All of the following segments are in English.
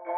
Hello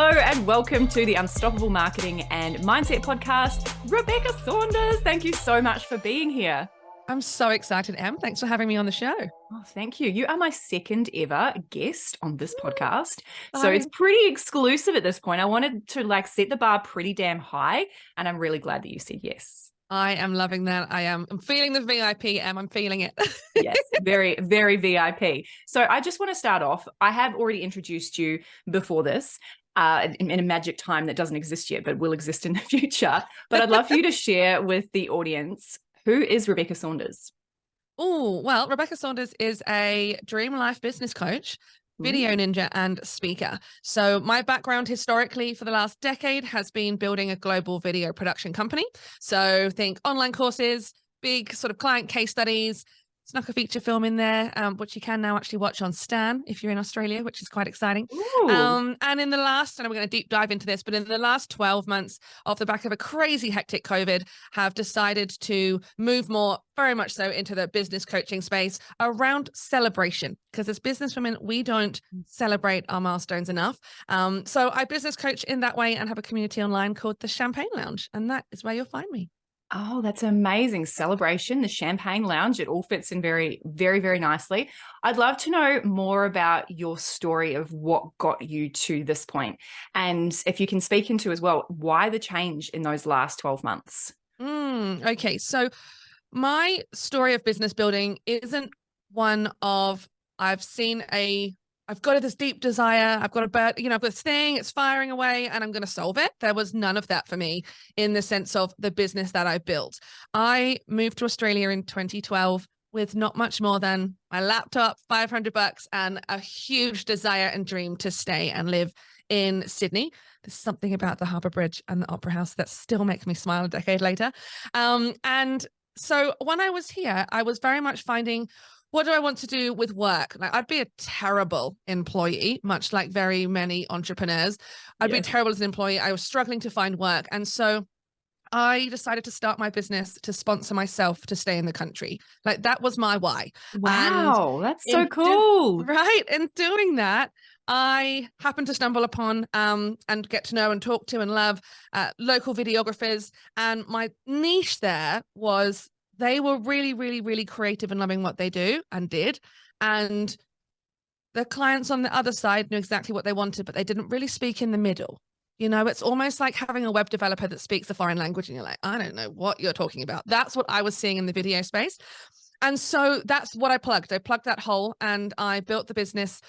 and welcome to the Unstoppable Marketing and Mindset Podcast. Rebecca Saunders, thank you so much for being here. I'm so excited, Em. Thanks for having me on the show. Oh, thank you. You are my second ever guest on this podcast. So it's pretty exclusive at this point. I wanted to set the bar pretty damn high, and I'm really glad that you said yes. I am loving that. I'm feeling the VIP, Em. I'm feeling it. Yes, very, very VIP. So I just want to start off. I have already introduced you before this. In a magic time that doesn't exist yet, but will exist in the future. But I'd love for you to share with the audience, who is Rebecca Saunders? Oh, well, Rebecca Saunders is a dream life business coach, video ninja, and speaker. So my background historically for the last decade has been building a global video production company. So think online courses, big sort of client case studies, snuck a feature film in there, which you can now actually watch on Stan if you're in Australia, which is quite exciting. And in the last, and we're going to deep dive into this, but in the last 12 months, off the back of a crazy hectic COVID, have decided to move more, very much so, into the business coaching space around celebration. Because as business women, we don't celebrate our milestones enough. So I business coach in that way and have a community online called the Champagne Lounge. And that is where you'll find me. Oh, that's amazing. Celebration, the Champagne Lounge, it all fits in very, very, very nicely. I'd love to know more about your story of what got you to this point. And if you can speak into as well, why the change in those last 12 months? Okay, so my story of business building isn't one of I've got this deep desire. I've got I've got this thing, it's firing away and I'm going to solve it. There was none of that for me in the sense of the business that I built. I moved to Australia in 2012 with not much more than my laptop, $500, and a huge desire and dream to stay and live in Sydney. There's something about the Harbour Bridge and the Opera House that still makes me smile a decade later. And so when I was here, I was very much finding, what do I want to do with work? Like, I'd be a terrible employee, much like very many entrepreneurs. I'd be terrible as an employee. I was struggling to find work. And so I decided to start my business to sponsor myself to stay in the country. Like, that was my why. Wow, that's so cool. Right. In doing that, I happened to stumble upon and get to know and talk to and love local videographers. And my niche there was, they were really, really, really creative and loving what they do and did. And the clients on the other side knew exactly what they wanted, but they didn't really speak in the middle. You know, it's almost like having a web developer that speaks a foreign language and you're like, I don't know what you're talking about. That's what I was seeing in the video space. And so that's what I plugged. I plugged that hole and I built the business,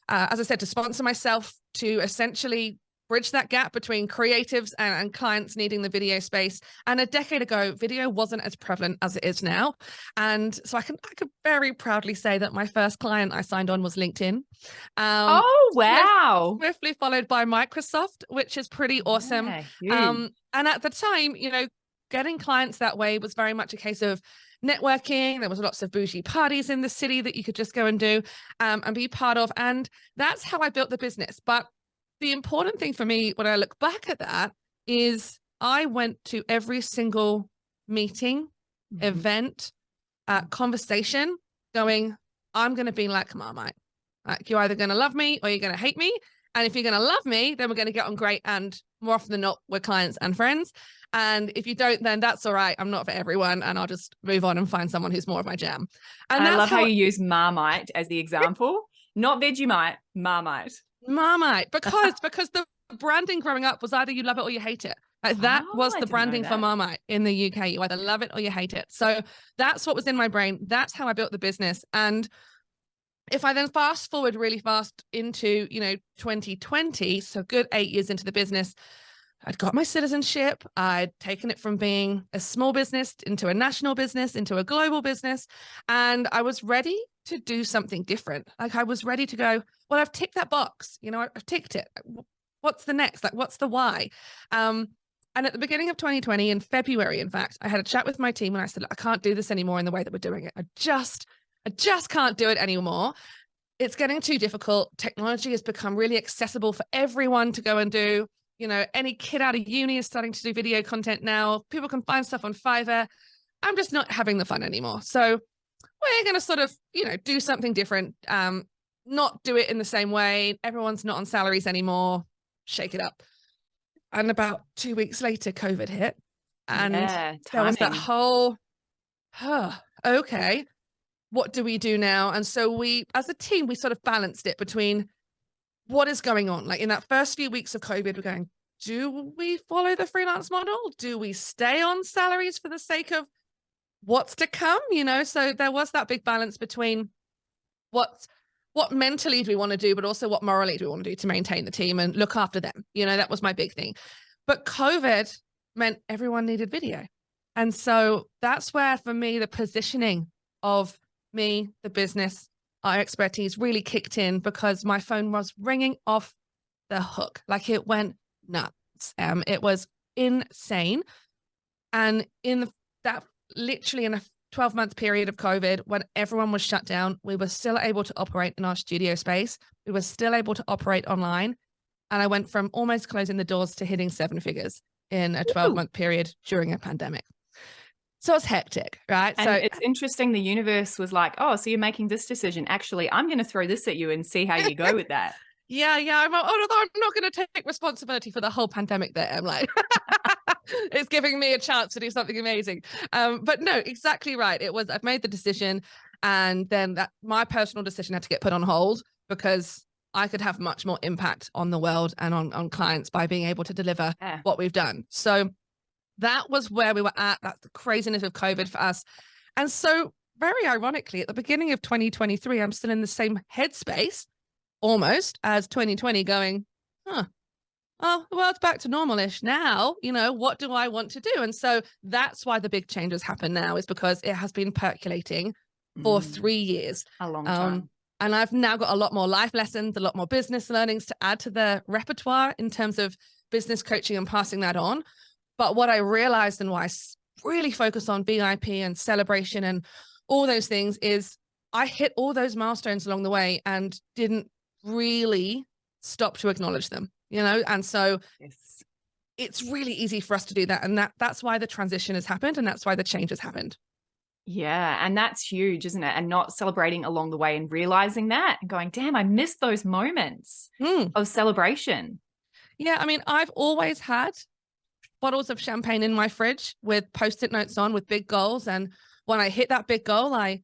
as I said, to sponsor myself, to essentially bridge that gap between creatives and clients needing the video space. And a decade ago, video wasn't as prevalent as it is now. And so I could very proudly say that my first client I signed on was LinkedIn. Oh, wow. Swiftly followed by Microsoft, which is pretty awesome. And at the time, getting clients that way was very much a case of networking. There was lots of bougie parties in the city that you could just go and do and be part of. And that's how I built the business. But the important thing for me when I look back at that is I went to every single meeting, event, conversation going, I'm going to be like Marmite. Like, you're either going to love me or you're going to hate me. And if you're going to love me, then we're going to get on great. And more often than not, we're clients and friends. And if you don't, then that's all right. I'm not for everyone. And I'll just move on and find someone who's more of my jam. And I love how you use Marmite as the example, not Vegemite, Marmite. Marmite, because the branding growing up was either you love it or you hate it. Like, that was the branding for Marmite in the UK. You either love it or you hate it. So that's what was in my brain. That's how I built the business. And if I then fast forward really fast into, 2020, so good 8 years into the business, I'd got my citizenship. I'd taken it from being a small business into a national business, into a global business. And I was ready to do something different. Like, I was ready to go, well, I've ticked that box. I've ticked it. What's the next? Like, what's the why? And at the beginning of 2020, in February, in fact, I had a chat with my team and I said, I can't do this anymore in the way that we're doing it. I just can't do it anymore. It's getting too difficult. Technology has become really accessible for everyone to go and do. any kid out of uni is starting to do video content now. People can find stuff on Fiverr. I'm just not having the fun anymore. So we're going to sort of, do something different. Not do it in the same way. Everyone's not on salaries anymore. Shake it up. And about 2 weeks later, COVID hit. And there was that whole, okay, what do we do now? And so we, as a team, we sort of balanced it between what is going on. Like in that first few weeks of COVID, we're going, do we follow the freelance model? Do we stay on salaries for the sake of what's to come? So there was that big balance between what mentally do we want to do, but also what morally do we want to do to maintain the team and look after them. That was my big thing. But COVID meant everyone needed video. And so that's where, for me, the positioning of me, the business, our expertise really kicked in, because my phone was ringing off the hook. Like, it went nuts. It was insane. And literally in a 12-month period of COVID, when everyone was shut down, we were still able to operate in our studio space. We were still able to operate online. And I went from almost closing the doors to hitting 7 figures in a 12-month period during a pandemic. So it's hectic, right? And so it's interesting. The universe was like, oh, so you're making this decision. Actually, I'm going to throw this at you and see how you go with that. Yeah. Although I'm not going to take responsibility for the whole pandemic there. I'm like, it's giving me a chance to do something amazing. But no, exactly right. I've made the decision, and then my personal decision had to get put on hold, because I could have much more impact on the world and on clients by being able to deliver what we've done. So that was where we were at. That's the craziness of COVID for us. And so, very ironically, at the beginning of 2023, I'm still in the same headspace almost as 2020, going, well, the world's back to normal-ish now. What do I want to do? And so that's why the big changes happen now, is because it has been percolating for 3 years. A long time. And I've now got a lot more life lessons, a lot more business learnings to add to the repertoire in terms of business coaching and passing that on. But what I realized, and why I really focus on VIP and celebration and all those things, is I hit all those milestones along the way and didn't really stop to acknowledge them, And so it's really easy for us to do that. And that's why the transition has happened, and that's why the change has happened. Yeah. And that's huge, isn't it? And not celebrating along the way and realizing that and going, damn, I missed those moments of celebration. Yeah. I mean, I've always had bottles of champagne in my fridge with Post-it notes on with big goals. And when I hit that big goal, I,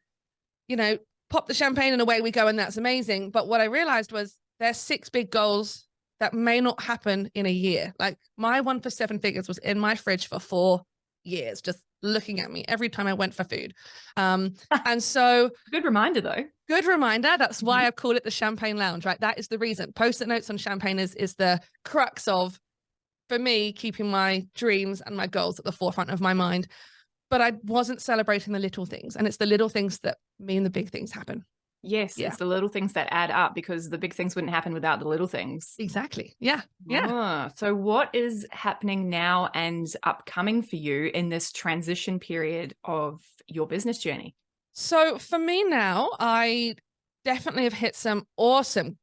pop the champagne and away we go. And that's amazing. But what I realized was there's 6 big goals that may not happen in a year. Like, my one for 7 figures was in my fridge for 4 years, just looking at me every time I went for food. And so good reminder though. Good reminder. That's why I've called it the Champagne Lounge, right? That is the reason. Post-it notes on champagne is the crux of, for me, keeping my dreams and my goals at the forefront of my mind. But I wasn't celebrating the little things, and it's the little things that mean the big things happen. Yes, it's the little things that add up, because the big things wouldn't happen without the little things. Exactly. Yeah. So what is happening now and upcoming for you in this transition period of your business journey? So for me now, I definitely have hit some awesome,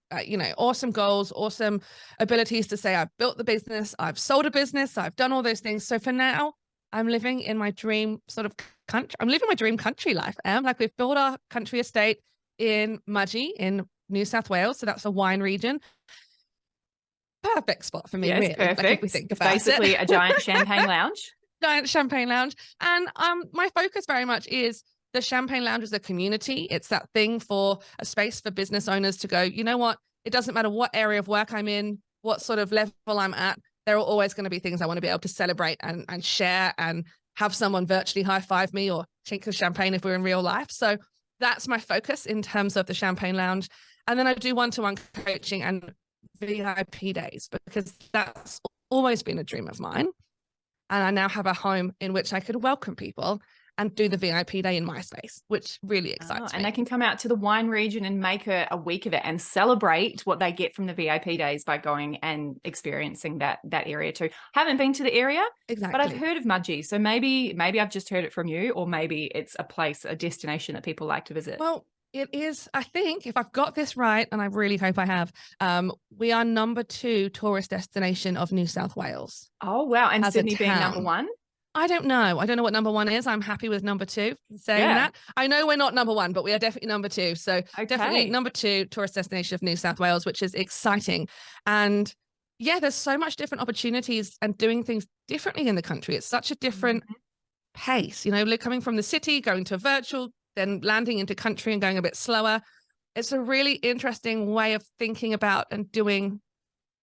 awesome goals, awesome abilities to say I've built the business, I've sold a business, I've done all those things. So for now, I'm living in my dream sort of country. I'm living my dream country life. Like, we've built our country estate in Mudgee in New South Wales. So that's a wine region. Perfect spot for me. Yes, really. perfect. Like, if we think about basically a giant champagne lounge. Giant champagne lounge. And my focus very much is the Champagne Lounge as a community. It's that thing for a space for business owners to go, you know what? It doesn't matter what area of work I'm in, what sort of level I'm at. There are always going to be things I want to be able to celebrate and share, and have someone virtually high five me or chink the champagne if we're in real life. So that's my focus in terms of the Champagne Lounge. And then I do one-to-one coaching and VIP days, because that's always been a dream of mine. And I now have a home in which I could welcome people and do the VIP day in my space, which really excites me. And they can come out to the wine region and make a week of it and celebrate what they get from the VIP days by going and experiencing that area too. Haven't been to the area, exactly, but I've heard of Mudgee. So maybe I've just heard it from you, or maybe it's a place, a destination that people like to visit. Well, It is, I think, if I've got this right, and I really hope I have, we are number 2 tourist destination of New South Wales Oh, wow. And as a Sydney being number town. one? I don't know. I don't know what number 1 is. I'm happy with number 2 saying Yeah. that. I know we're not number 1, but we are definitely number 2. So definitely Okay. number 2 tourist destination of New South Wales, which is exciting. And yeah, there's so much different opportunities and doing things differently in the country. It's such a different Mhm. pace, coming from the city, going to virtual, then landing into country and going a bit slower. It's a really interesting way of thinking about and doing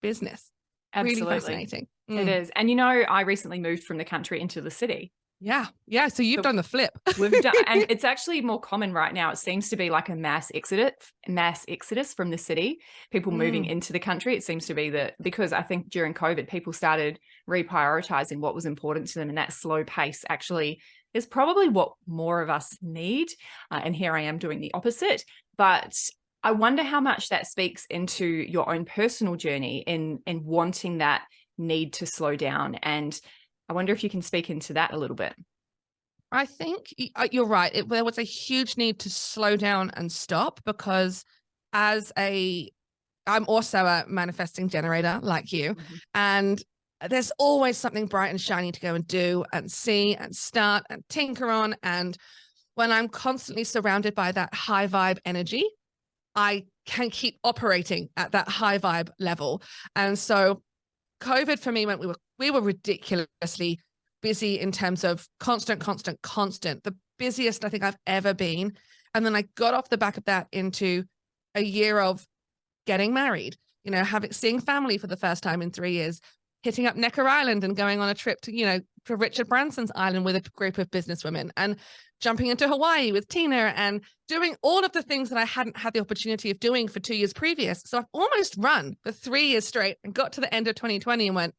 business. Really Absolutely. fascinating. It is. And I recently moved from the country into the city. Yeah. Yeah. So you've So done the flip. we've done, and it's actually more common right now. It seems to be like a mass exodus from the city, people moving Mm. into the country. It seems to be that because I think during COVID, people started reprioritizing what was important to them, and that slow pace actually is probably what more of us need. And here I am doing the opposite. But I wonder how much that speaks into your own personal journey in wanting that need to slow down. And I wonder if you can speak into that a little bit. I think you're right. There was a huge need to slow down and stop because I'm also a manifesting generator like you. Mhm. And there's always something bright and shiny to go and do and see and start and tinker on. And when I'm constantly surrounded by that high vibe energy, I can keep operating at that high vibe level. And so COVID for me meant we were ridiculously busy in terms of constant, the busiest I think I've ever been. And then I got off the back of that into a year of getting married, seeing family for the first time in 3 years, hitting up Necker Island and going on a trip to Richard Branson's island with a group of businesswomen, and jumping into Hawaii with Tina, and doing all of the things that I hadn't had the opportunity of doing for 2 years previous. So I've almost run for 3 years straight and got to the end of 2020 and went,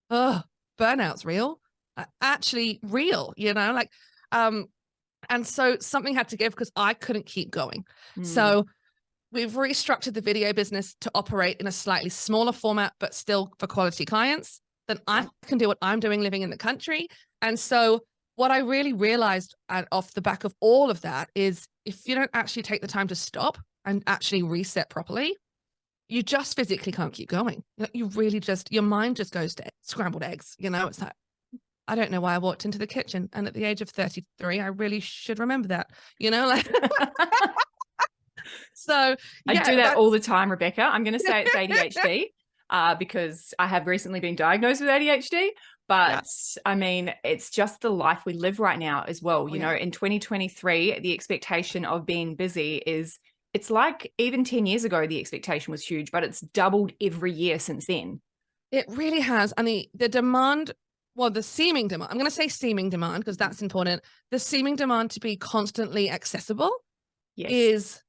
oh, burnout's real. Actually real, and so something had to give because I couldn't keep going. Mm. So we've restructured the video business to operate in a slightly smaller format, but still for quality clients. Then I can do what I'm doing living in the country. And so what I really realized off the back of all of that is if you don't actually take the time to stop and actually reset properly, you just physically can't keep going. You really just, your mind just goes to scrambled eggs. It's like, I don't know why I walked into the kitchen. And at the age of 33, I really should remember that, like, so I yeah, do that all that's the time, Rebecca. I'm going to say it's ADHD because I have recently been diagnosed with ADHD. yeah. But I mean, it's just the life we live right now as well. Oh, yeah. In 2023, the expectation of being busy it's like even 10 years ago, the expectation was huge, but it's doubled every year since then. It really has. And the demand, well, the seeming demand, I'm going to say seeming demand because that's important. The seeming demand to be constantly accessible Yes. is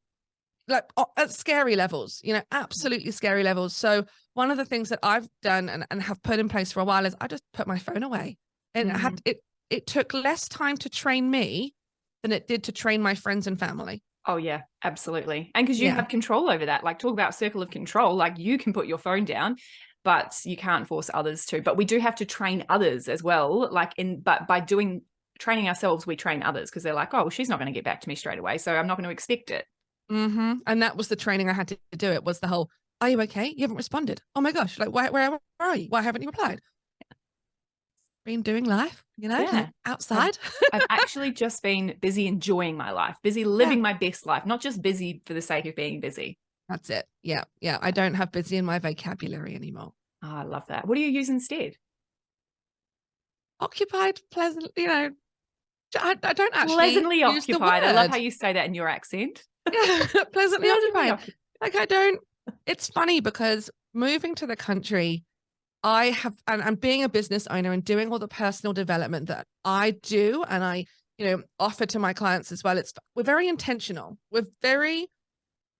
like at scary levels, absolutely scary levels. So one of the things that I've done and have put in place for a while is I just put my phone away. And Mhm. it took less time to train me than it did to train my friends and family. Oh, yeah, absolutely. And because you Yeah. have control over that, like talk about circle of control, like you can put your phone down, but you can't force others to. But we do have to train others as well. But by training ourselves, we train others because they're like, oh, well, she's not going to get back to me straight away. So I'm not going to expect it. And that was the training I had to do. It was the whole, are you okay? You haven't responded. Oh my gosh. Like, where are you? Why haven't you replied? Been doing life, Yeah. I've, outside. I've actually just been busy enjoying my life, busy Yeah. living my best life, not just busy for the sake of being busy. That's it. Yeah. Yeah. I don't have busy in my vocabulary anymore. Oh, I love that. What do you use instead? Occupied, pleasant, I don't actually Pleasantly use the occupied. I love how word. you say that in your accent. Yeah. Pleasantly Pleasantly occupied. occupied. Like I don't, it's funny because moving to the country, I have, and being a business owner and doing all the personal development that I do and I, offer to my clients as well. We're very intentional. We're very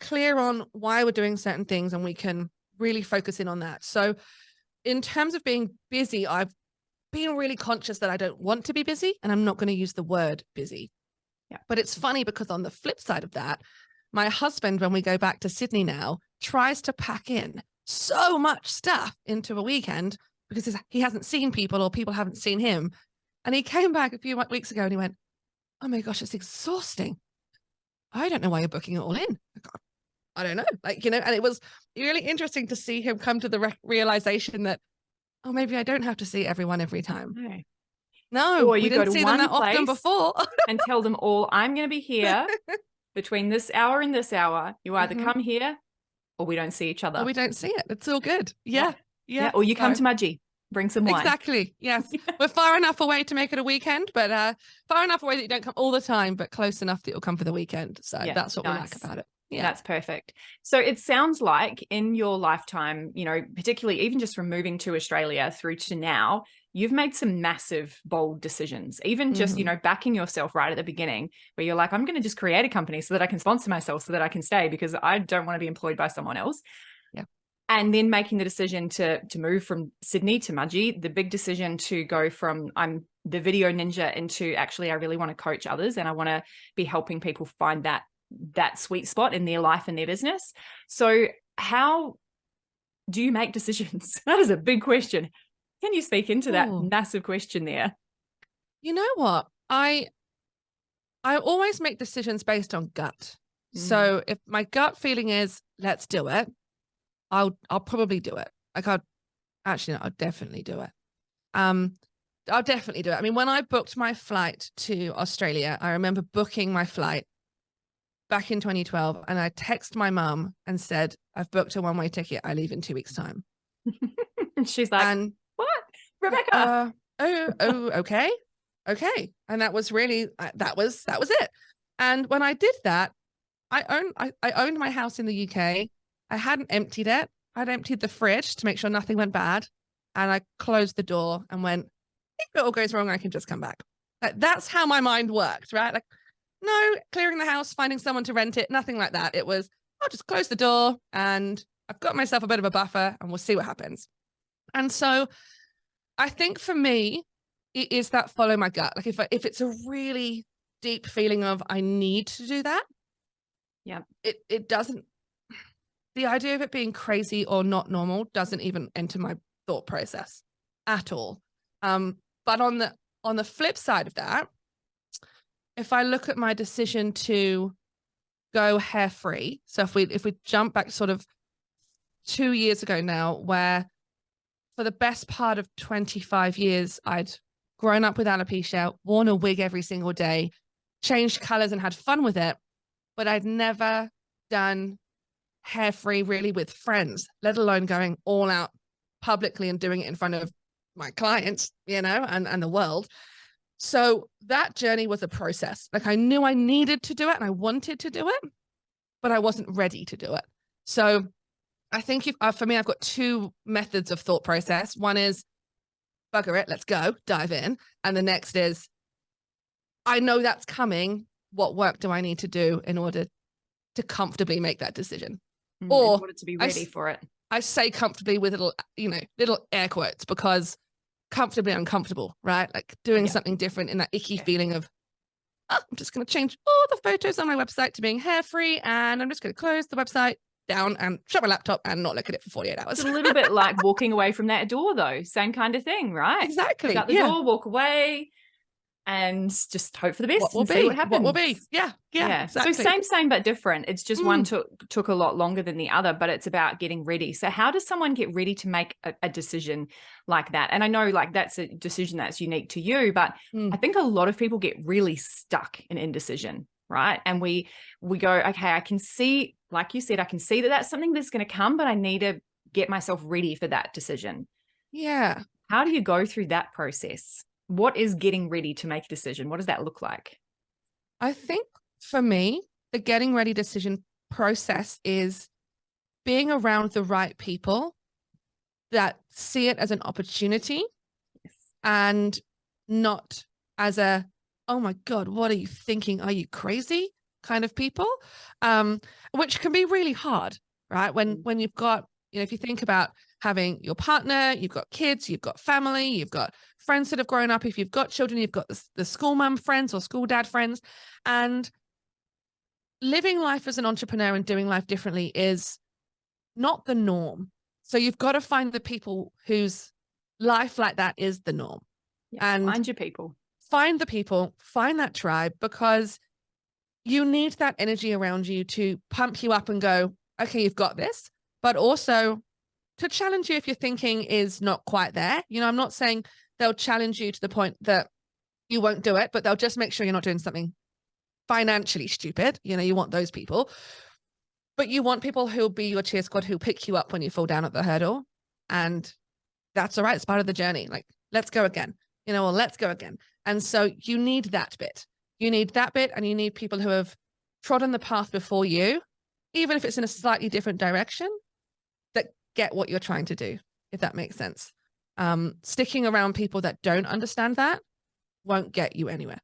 clear on why we're doing certain things and we can really focus in on that. So in terms of being busy, I've been really conscious that I don't want to be busy and I'm not going to use the word busy. Yeah. But it's funny because on the flip side of that, my husband, when we go back to Sydney now, tries to pack in so much stuff into a weekend because he hasn't seen people or people haven't seen him. And he came back a few weeks ago and he went, oh my gosh, it's exhausting. I don't know why you're booking it all in. I don't know. Like, you know, and it was really interesting to see him come to the realization that, oh, maybe I don't have to see everyone every time. No. No, Or you we go didn't to see them one that often place before. and tell them all, I'm going to be here between this hour and this hour. You either come here or we don't see each other. Or we don't see it. It's all good. Yeah. Yeah. Or you come to Mudgee, bring some wine. Exactly. Yes. We're far enough away to make it a weekend, but far enough away that you don't come all the time, but close enough that you'll come for the weekend. So that's what we like about it. Yeah. That's perfect. So it sounds like in your lifetime, you know, particularly even just from moving to Australia through to now, you've made some massive, bold decisions, even just, you know, backing yourself right at the beginning where you're like, I'm going to just create a company so that I can sponsor myself so that I can stay because I don't want to be employed by someone else. Yeah. And then making the decision to move from Sydney to Mudgee, the big decision to go from I'm the video ninja into actually I really want to coach others and I want to be helping people find that sweet spot in their life and their business. So how do you make decisions? That is a big question. Can you speak into that massive question there? You know what? I always make decisions based on gut. So if my gut feeling is let's do it, I'll probably do it. Like I'll definitely do it. I'll definitely do it. I mean, when I booked my flight to Australia, I remember booking my flight back in 2012 and I texted my mum and said, I've booked a one-way ticket. I leave in 2 weeks' time. She's like, what? Rebecca? Okay. And that was really, that was it. And when I did that, I owned my house in the UK. I hadn't emptied it. I'd emptied the fridge to make sure nothing went bad. And I closed the door and went, if it all goes wrong, I can just come back. Like, that's how my mind worked, right? Like, no clearing the house, finding someone to rent it, nothing like that. It was, I'll just close the door and I've got myself a bit of a buffer and we'll see what happens. And so I think for me, it is that follow my gut. Like if it's a really deep feeling of I need to do that, yeah, it doesn't, the idea of it being crazy or not normal doesn't even enter my thought process at all. But on the flip side of that, if I look at my decision to go hair free, so if we jump back sort of 2 years ago now, where for the best part of 25 years, I'd grown up with alopecia, worn a wig every single day, changed colors and had fun with it, but I'd never done hair free really with friends, let alone going all out publicly and doing it in front of my clients, you know, and the world. So that journey was a process. Like I knew I needed to do it and I wanted to do it, but I wasn't ready to do it. So I think for me, I've got two methods of thought process. One is bugger it, let's go, dive in. And the next is, I know that's coming. What work do I need to do in order to comfortably make that decision? Or in order to be ready for it. I say comfortably with little air quotes because comfortably uncomfortable, right? Like doing something different in that icky feeling of, oh, I'm just going to change all the photos on my website to being hair free. And I'm just going to close the website down and shut my laptop and not look at it for 48 hours. It's a little bit like walking away from that door though. Same kind of thing, right? Exactly. Shut the door, walk away and just hope for the best and see what happens. What will be. Yeah. Exactly. So same but different. It's just one took a lot longer than the other, but it's about getting ready. So how does someone get ready to make a decision like that? And I know like that's a decision that's unique to you, but I think a lot of people get really stuck in indecision, right? And we go, okay, I can see, like you said, I can see that that's something that's going to come, but I need to get myself ready for that decision. Yeah. How do you go through that process? What is getting ready to make a decision? What does that look like? I think for me, the getting ready decision process is being around the right people that see it as an opportunity and not as a, oh my God, what are you thinking? Are you crazy? Kind of people, which can be really hard, right? When you've got, if you think about having your partner, you've got kids, you've got family, you've got friends that have grown up. If you've got children, you've got the school mum friends or school dad friends. And living life as an entrepreneur and doing life differently is not the norm. So you've got to find the people whose life like that is the norm. Yeah, and find your people. Find the people, find that tribe, because you need that energy around you to pump you up and go, okay, you've got this, but also to challenge you if your thinking is not quite there. You know, I'm not saying they'll challenge you to the point that you won't do it, but they'll just make sure you're not doing something financially stupid. You know, you want those people, but you want people who'll be your cheer squad, who'll pick you up when you fall down at the hurdle. And that's all right. It's part of the journey. Like, let's go again, you know, or let's go again. And so you need that bit. You need that bit, and you need people who have trodden the path before you, even if it's in a slightly different direction, that get what you're trying to do, if that makes sense. Sticking around people that don't understand that won't get you anywhere.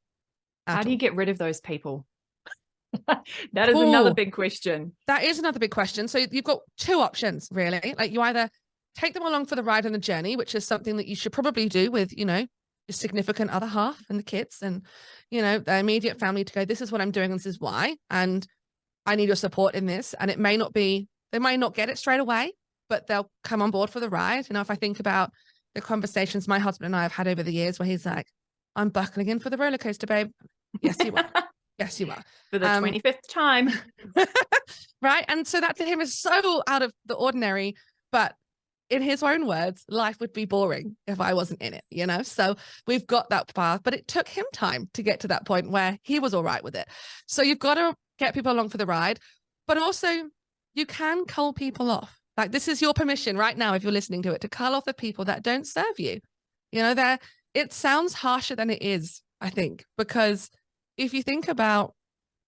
How do you get rid of those people? That is another big question. That is another big question. So you've got two options, really. Like, you either take them along for the ride and the journey, which is something that you should probably do with, you know, your significant other half and the kids and, you know, the immediate family, to go, this is what I'm doing, and this is why, and I need your support in this. And it may not be, they may not get it straight away, but they'll come on board for the ride. You know, if I think about the conversations my husband and I have had over the years, where he's like, I'm buckling in for the roller coaster, babe. Yes, you are. Yes, you are. For the 25th time. Right. And so that to him is so out of the ordinary, but in his own words, life would be boring if I wasn't in it, you know? So we've got that path, but it took him time to get to that point where he was all right with it. So you've got to get people along for the ride, but also you can cull people off. Like, this is your permission right now, if you're listening to it, to cull off the people that don't serve you. You know, it sounds harsher than it is, I think, because if you think about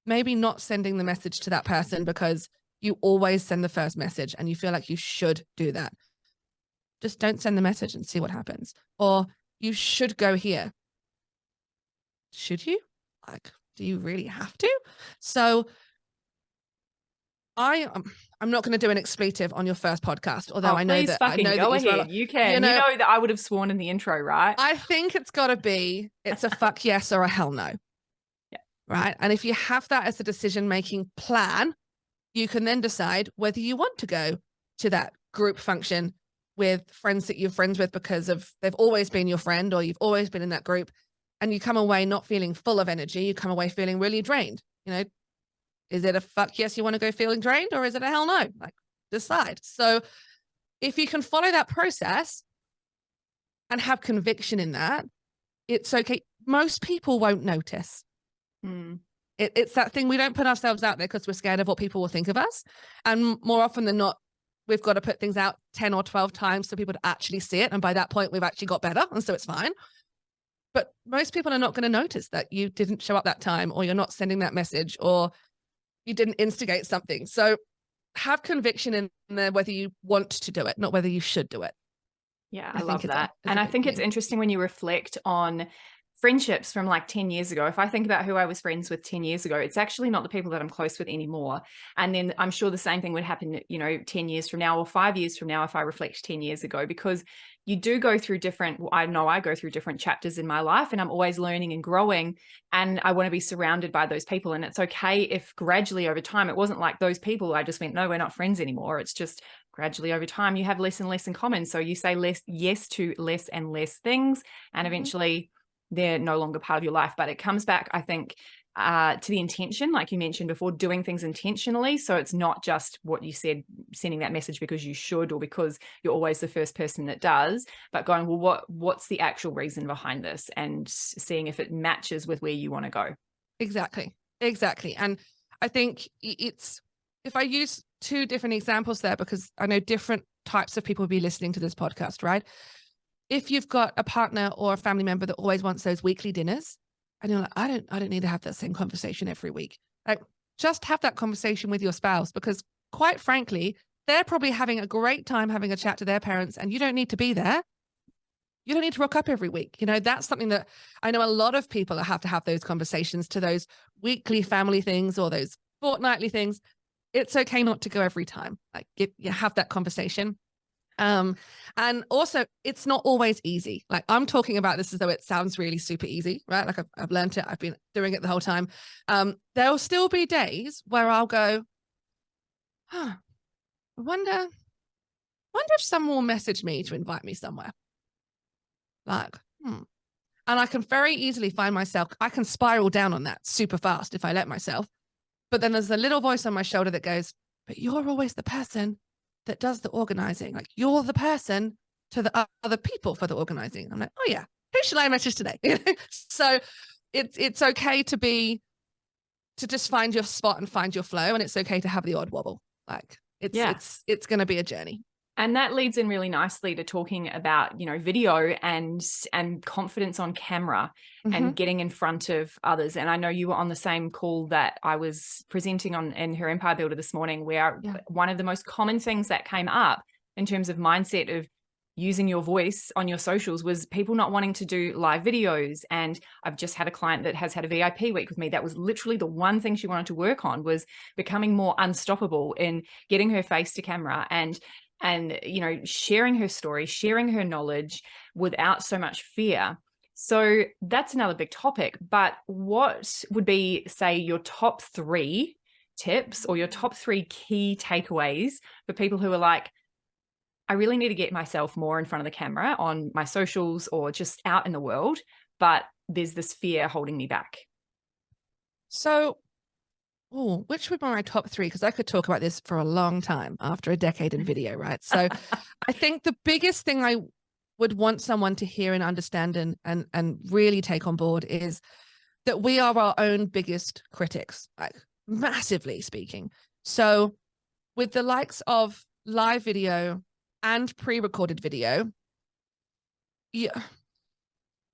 maybe not sending the message to that person because you always send the first message and you feel like you should do that, just don't send the message and see what happens. Or you should go here. Should you? Like, do you really have to? So I'm not going to do an expletive on your first podcast, although I know that I know go that ahead. You can. You know that I would have sworn in the intro, right? I think it's got to be, it's a fuck yes or a hell no. Yeah. Right. And if you have that as a decision-making plan, you can then decide whether you want to go to that group function with friends that you're friends with because they've always been your friend, or you've always been in that group, and you come away not feeling full of energy. You come away feeling really drained. You know, is it a fuck yes, you want to go feeling drained, or is it a hell no? Like, decide. So if you can follow that process and have conviction in that, it's okay. Most people won't notice. It's that thing, we don't put ourselves out there because we're scared of what people will think of us. And more often than not, we've got to put things out 10 or 12 times for people to actually see it. And by that point, we've actually got better. And so it's fine. But most people are not going to notice that you didn't show up that time, or you're not sending that message, or you didn't instigate something. So have conviction in there whether you want to do it, not whether you should do it. Yeah, I love that. And I think it's interesting when you reflect on friendships from like 10 years ago. If I think about who I was friends with 10 years ago, it's actually not the people that I'm close with anymore. And then I'm sure the same thing would happen, you know, 10 years from now or 5 years from now, if I reflect 10 years ago, because you do go through I know I go through different chapters in my life, and I'm always learning and growing, and I want to be surrounded by those people. And it's okay if gradually over time, it wasn't like those people, I just went, no, we're not friends anymore. It's just gradually over time, you have less and less in common. So you say yes to less and less things, and eventually they're no longer part of your life. But it comes back, I think, to the intention, like you mentioned before, doing things intentionally. So it's not just what you said, sending that message because you should, or because you're always the first person that does, but going, well, what's the actual reason behind this, and seeing if it matches with where you want to go. Exactly. And I think it's, if I use two different examples there, because I know different types of people will be listening to this podcast, right? If you've got a partner or a family member that always wants those weekly dinners, and you're like, I don't need to have that same conversation every week. Like, just have that conversation with your spouse, because quite frankly, they're probably having a great time having a chat to their parents, and you don't need to be there. You don't need to rock up every week. You know, that's something that I know a lot of people have to have those conversations, to those weekly family things or those fortnightly things. It's okay not to go every time. Like, you have that conversation. And also, it's not always easy. Like, I'm talking about this as though it sounds really super easy, right? Like, I've learned it. I've been doing it the whole time. There'll still be days where I'll go, I wonder if someone will message me to invite me somewhere. Like, And I can very easily find myself, I can spiral down on that super fast if I let myself. But then there's a little voice on my shoulder that goes, but you're always the person that does the organizing. Like, you're the person to the other people for the organizing. I'm like, oh yeah, who should I message today? So it's okay to just find your spot and find your flow. And it's okay to have the odd wobble. Like, it's going to be a journey. And that leads in really nicely to talking about, you know, video and confidence on camera and getting in front of others. And I know you were on the same call that I was presenting on in her Empire Builder this morning, where one of the most common things that came up in terms of mindset of using your voice on your socials was people not wanting to do live videos. And I've just had a client that has had a VIP week with me. That was literally the one thing she wanted to work on, was becoming more unstoppable in getting her face to camera and you know, sharing her story, sharing her knowledge without so much fear. So that's another big topic. But what would be, say, your top 3 tips or your top 3 key takeaways for people who are like, I really need to get myself more in front of the camera on my socials or just out in the world, but there's this fear holding me back? So, which would be my top 3? Because I could talk about this for a long time after a decade in video, right? So I think the biggest thing I would want someone to hear and understand and really take on board is that we are our own biggest critics, like massively speaking. So with the likes of live video and pre-recorded video,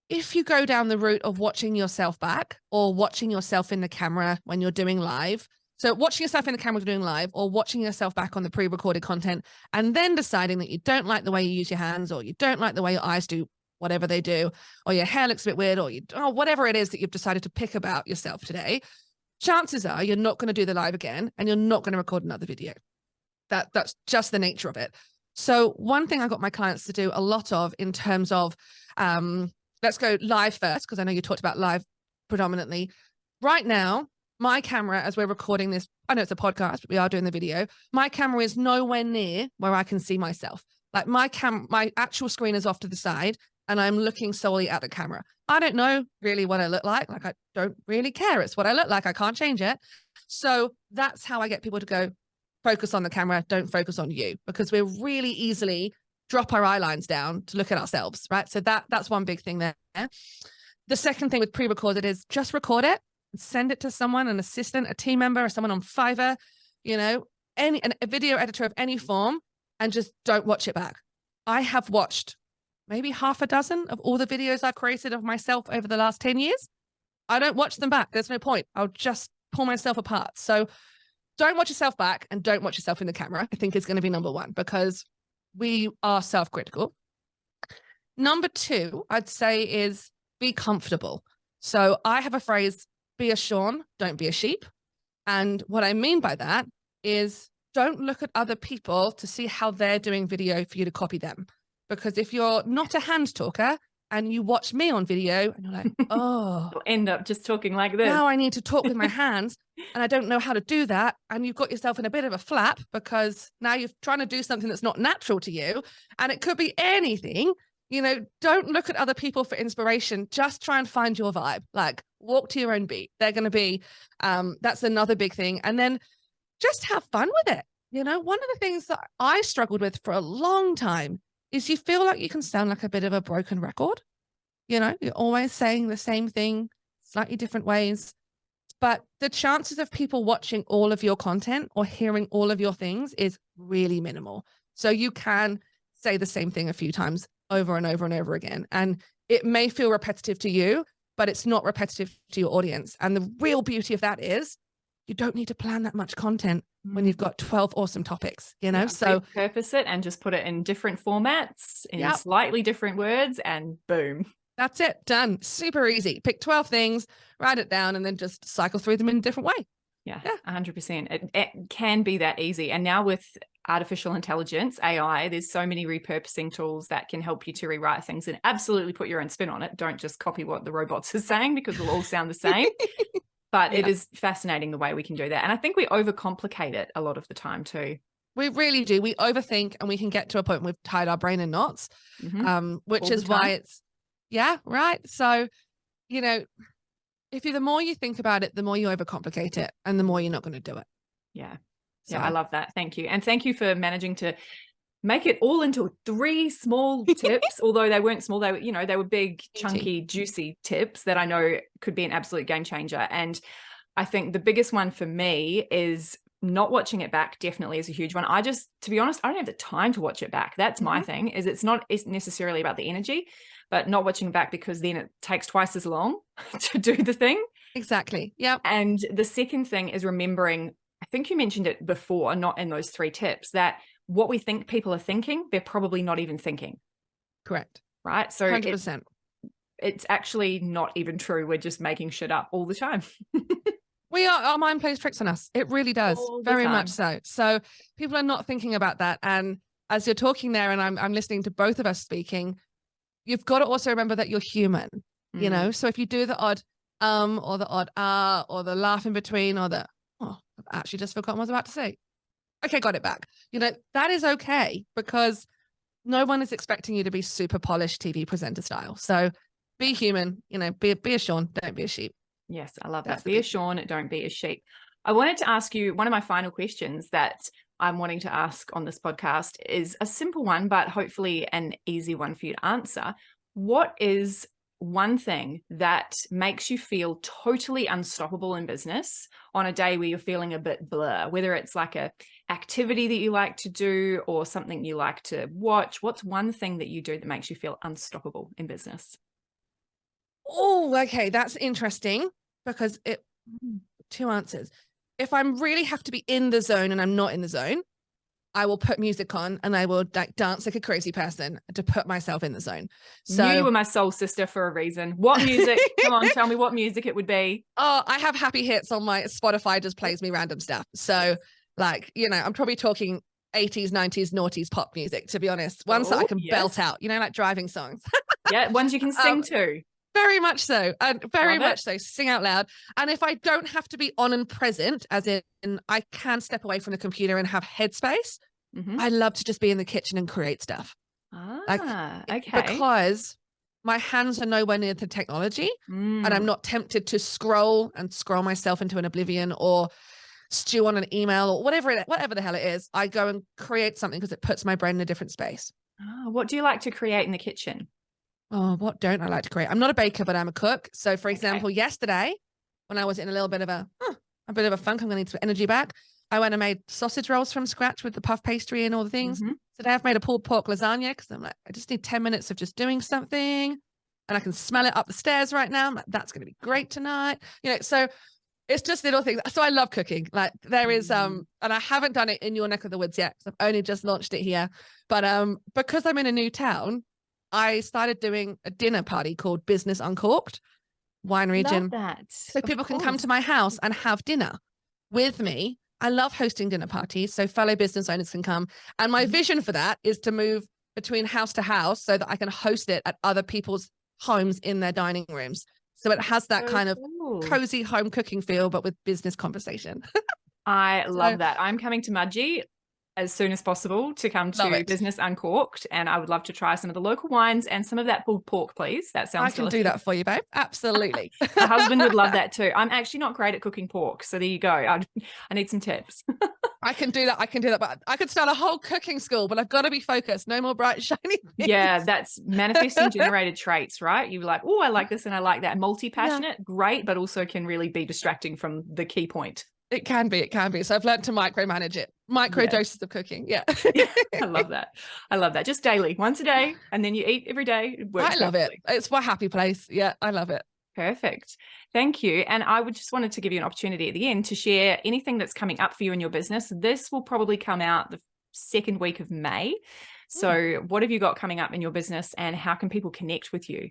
if you go down the route of watching yourself back or watching yourself in the camera when you're doing live, so watching yourself in the camera doing live or watching yourself back on the pre-recorded content, and then deciding that you don't like the way you use your hands, or you don't like the way your eyes do whatever they do, or your hair looks a bit weird, or whatever it is that you've decided to pick about yourself today, chances are you're not going to do the live again and you're not going to record another video. That's just the nature of it. So one thing I got my clients to do a lot of in terms of, let's go live first, because I know you talked about live predominantly. Right now, my camera, as we're recording this, I know it's a podcast, but we are doing the video. My camera is nowhere near where I can see myself. Like my actual screen is off to the side and I'm looking solely at the camera. I don't know really what I look like. Like, I don't really care. It's what I look like. I can't change it. So that's how I get people to go, focus on the camera, don't focus on you, because we're really easily drop our eye lines down to look at ourselves, right? So that's one big thing there. The second thing with pre-recorded is just record it and send it to someone, an assistant, a team member, or someone on Fiverr, you know, a video editor of any form, and just don't watch it back. I have watched maybe half a dozen of all the videos I've created of myself over the last 10 years. I don't watch them back. There's no point. I'll just pull myself apart. So don't watch yourself back and don't watch yourself in the camera, I think is going to be number 1, because we are self-critical. Number 2, I'd say, is be comfortable. So I have a phrase, be a Sean, don't be a sheep. And what I mean by that is don't look at other people to see how they're doing video for you to copy them. Because if you're not a hand talker and you watch me on video and you're like, oh, you'll end up just talking like this. Now I need to talk with my hands and I don't know how to do that. And you've got yourself in a bit of a flap, because now you're trying to do something that's not natural to you. And it could be anything. You know, don't look at other people for inspiration. Just try and find your vibe. Like, walk to your own beat. They're going to be, that's another big thing. And then just have fun with it. You know, one of the things that I struggled with for a long time is you feel like you can sound like a bit of a broken record. You know, you're always saying the same thing, slightly different ways. But the chances of people watching all of your content or hearing all of your things is really minimal. So you can say the same thing a few times over and over and over again. And it may feel repetitive to you, but it's not repetitive to your audience. And the real beauty of that is you don't need to plan that much content when you've got 12 awesome topics, you know? So repurpose it and just put it in different formats, in slightly different words, and boom. That's it. Done. Super easy. Pick 12 things, write it down, and then just cycle through them in a different way. Yeah. 100%. It can be that easy. And now with artificial intelligence, AI, there's so many repurposing tools that can help you to rewrite things and absolutely put your own spin on it. Don't just copy what the robots are saying, because it'll all sound the same. But it is fascinating the way we can do that. And I think we overcomplicate it a lot of the time too. We really do. We overthink, and we can get to a point where we've tied our brain in knots, which is why it's, right. So, you know, the more you think about it, the more you overcomplicate it and the more you're not going to do it. Yeah. So. Yeah, I love that. Thank you. And thank you for managing to make it all into 3 small tips, although they weren't small. They were, you know, they were big, chunky, juicy tips that I know could be an absolute game changer. And I think the biggest one for me is not watching it back. Definitely is a huge one. To be honest, I don't have the time to watch it back. That's my thing, is it's necessarily about the energy, but not watching it back, because then it takes twice as long to do the thing. Exactly. Yeah. And the second thing is remembering, I think you mentioned it before, not in those 3 tips, that what we think people are thinking, they're probably not even thinking. Correct. Right. So 100%. It's actually not even true. We're just making shit up all the time. Our mind plays tricks on us. It really does. Very much so. So people are not thinking about that. And as you're talking there, and I'm listening to both of us speaking, you've got to also remember that you're human, you know? So if you do the odd or the odd or the laugh in between, or the, I've actually just forgotten what I was about to say. Okay, got it back. You know, that is okay, because no one is expecting you to be super polished TV presenter style. So be human, you know, be a Sean, don't be a sheep. Yes, I love that. Be a Sean, don't be a sheep. I wanted to ask you, one of my final questions that I'm wanting to ask on this podcast is a simple one, but hopefully an easy one for you to answer. What is one thing that makes you feel totally unstoppable in business on a day where you're feeling a bit blur, whether it's like a activity that you like to do or something you like to watch? What's one thing that you do that makes you feel unstoppable in business? Oh, okay. That's interesting, because 2 answers. If I really have to be in the zone and I'm not in the zone, I will put music on and I will like dance like a crazy person to put myself in the zone. So you were my soul sister for a reason. What music? Come on, tell me what music it would be. Oh, I have happy hits on my Spotify, just plays me random stuff. So like, you know, I'm probably talking 80s, 90s, noughties pop music, to be honest. Ones that I can belt out, you know, like driving songs. Yeah, ones you can sing to. Very much so. And very much so. Sing out loud. And if I don't have to be on and present, as in I can step away from the computer and have headspace, I love to just be in the kitchen and create stuff. Okay. Because my hands are nowhere near the technology and I'm not tempted to scroll myself into an oblivion or stew on an email or whatever the hell it is. I go and create something because it puts my brain in a different space. What do you like to create in the kitchen? Oh, what don't I like to create? I'm not a baker, but I'm a cook. So for example, yesterday when I was in a little bit of a funk, I'm going to need some energy back, I went and made sausage rolls from scratch with the puff pastry and all the things. Today I've made a pulled pork lasagna because I'm like, I just need 10 minutes of just doing something and I can smell it up the stairs right now. I'm like, that's going to be great tonight. You know, so it's just little things. So I love cooking. Like there is, and I haven't done it in your neck of the woods yet because I've only just launched it here. But because I'm in a new town, I started doing a dinner party called Business Uncorked, wine region. Love that. So people can come to my house and have dinner with me. I love hosting dinner parties, so fellow business owners can come. And my vision for that is to move between house to house so that I can host it at other people's homes in their dining rooms. So it has that kind of cozy home cooking feel, but with business conversation. I love that. I'm coming to Mudgee as soon as possible to come to Business Uncorked, and I would love to try some of the local wines and some of that pulled pork, please. That sounds delicious. I can do that for you, babe. Absolutely. My husband would love that too. I'm actually not great at cooking pork, so there you go. I need some tips. I can do that. But I could start a whole cooking school, but I've got to be focused. No more bright, shiny things. Yeah, that's manifesting generated traits, right? You're like, oh, I like this and I like that. Multi-passionate, great, but also can really be distracting from the key point. It can be. So I've learned to micromanage it. Doses of cooking. Yeah. I love that. Just daily, once a day, and then you eat every day. I love it. It's my happy place. Yeah, I love it. Perfect. Thank you. And I would just wanted to give you an opportunity at the end to share anything that's coming up for you in your business. This will probably come out the second week of May. So what have you got coming up in your business and how can people connect with you?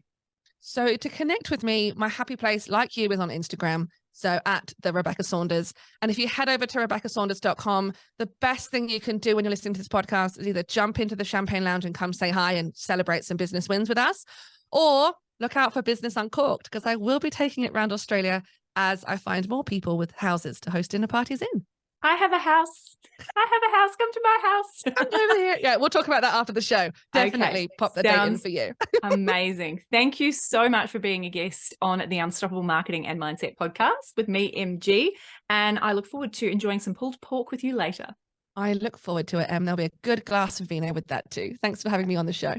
So to connect with me, my happy place, like you, is on Instagram. So at the Rebecca Saunders. And if you head over to RebeccaSaunders.com, the best thing you can do when you're listening to this podcast is either jump into the Champagne Lounge and come say hi and celebrate some business wins with us, or look out for Business Uncorked, because I will be taking it around Australia as I find more people with houses to host dinner parties in. I have a house. I have a house. Come to my house. Come over here. Yeah, we'll talk about that after the show. Definitely pop the date in for you. Amazing. Thank you so much for being a guest on the Unstoppable Marketing and Mindset podcast with me, MG. And I look forward to enjoying some pulled pork with you later. I look forward to it, Em. There'll be a good glass of vino with that too. Thanks for having me on the show.